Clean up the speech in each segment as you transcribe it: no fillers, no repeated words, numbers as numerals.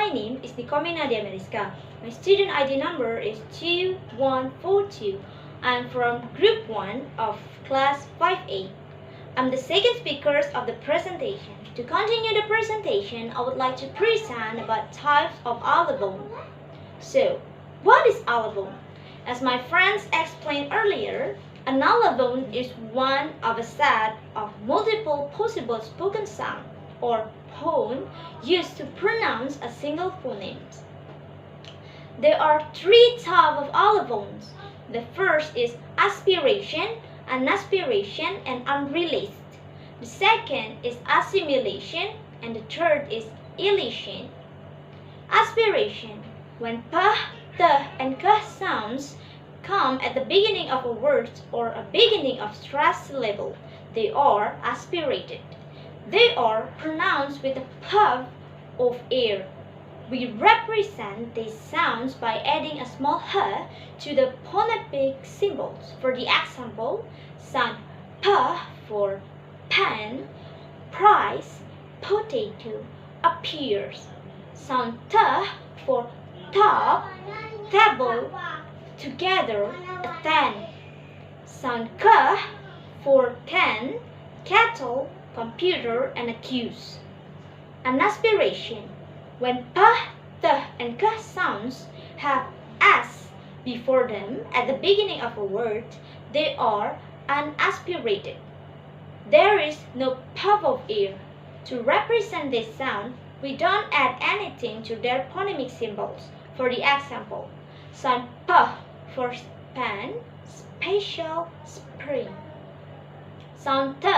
My name is Ni Koming Nadya Meriska. My student ID number is 2142. I'm from Group 1 of Class 5A. I'm the second speaker of the presentation. To continue the presentation, I would like to present about types of allophone. So, what is allophone? As my friends explained earlier, an allophone is one of a set of multiple possible spoken sounds or phone used to pronounce a single phoneme. There are three types of allophones. The first is aspiration, anaspiration, and unreleased. The second is assimilation, and the third is elision. Aspiration: when p, t, and k sounds come at the beginning of a word or a beginning of stressed syllable, they are aspirated. They are pronounced with a puff of air. We represent these sounds by adding a small h to the phonemic symbols. For the example, sound p for pen, price, potato appears. Sound t for top, table, together, attend. Sound k for can, kettle, computer, and accuse. Anaspiration: when p, t, and k sounds have s before them at the beginning of a word, they are unaspirated. There is no puff of air. To represent this sound, we don't add anything to their phonemic symbols. For the example, sound p for pen, special, spring. Sound t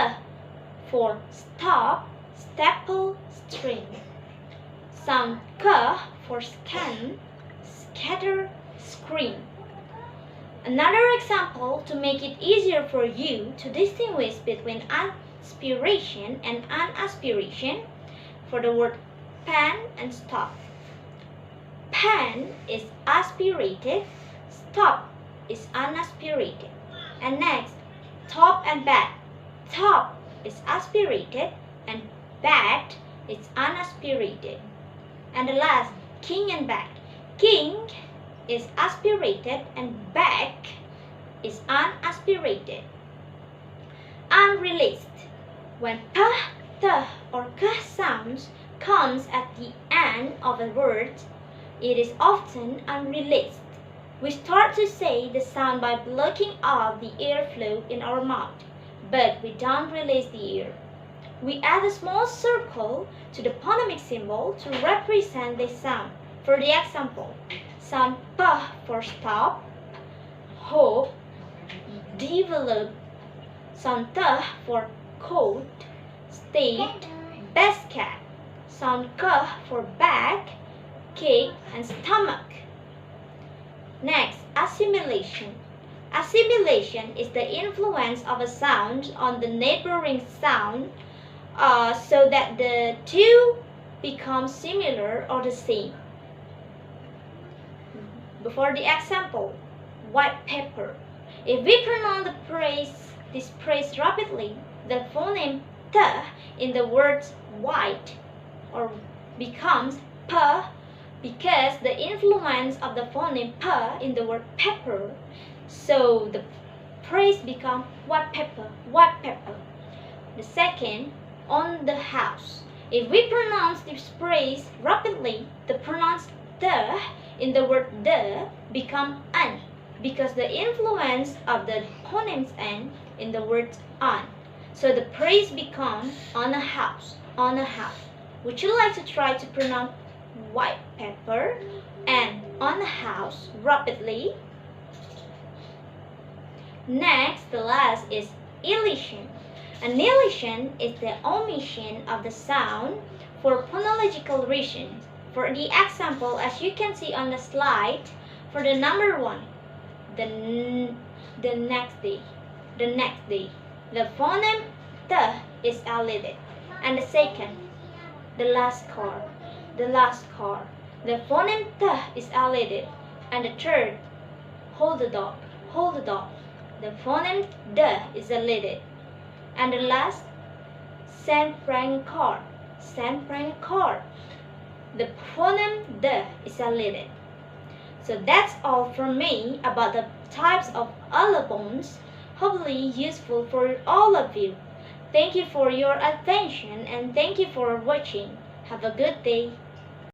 for stop, staple, string. Sound k for scan, scatter, screen. Another example to make it easier for you to distinguish between aspiration and unaspiration, for the word pen and stop. Pen is aspirated, stop is unaspirated. And next, top and bat. Top is aspirated and bat is unaspirated. And the last, king and back. King is aspirated and back is unaspirated. Unreleased: when p, t, or k sounds comes at the end of a word, it is often unreleased. We start to say the sound by blocking off the airflow in our mouth, but we don't release the air. We add a small circle to the phonemic symbol to represent this sound. For the example, sound p for stop, hope, develop. Sound t for coat, state, basket. Sound k for back, cake, and stomach. Next, assimilation. Assimilation is the influence of a sound on the neighboring sound so that the two become similar or the same. Before the example, white pepper. If we pronounce this phrase rapidly, the phoneme t in the word white becomes p, because the influence of the phoneme p in the word pepper, so the phrase becomes white pepper, white pepper. The second, on the house. If we pronounce this phrase rapidly, the pronounced t in the word the become an, because the influence of the phonemes n in the word on. So the phrase becomes on a house, on a house. Would you like to try to pronounce white pepper and on a house rapidly? Next, the last is elision. An elision is the omission of the sound for phonological reasons. For the example, as you can see on the slide, for the number 1, the next day, the phoneme t is elided. And the second, the last car, the phoneme t is elided. And the third, hold the dog, the phoneme d is elided. And the last, send Frank a card, the pronoun the is deleted. So that's all from me about the types of allophones. Hopefully useful for all of you. Thank you for your attention and thank you for watching. Have a good day.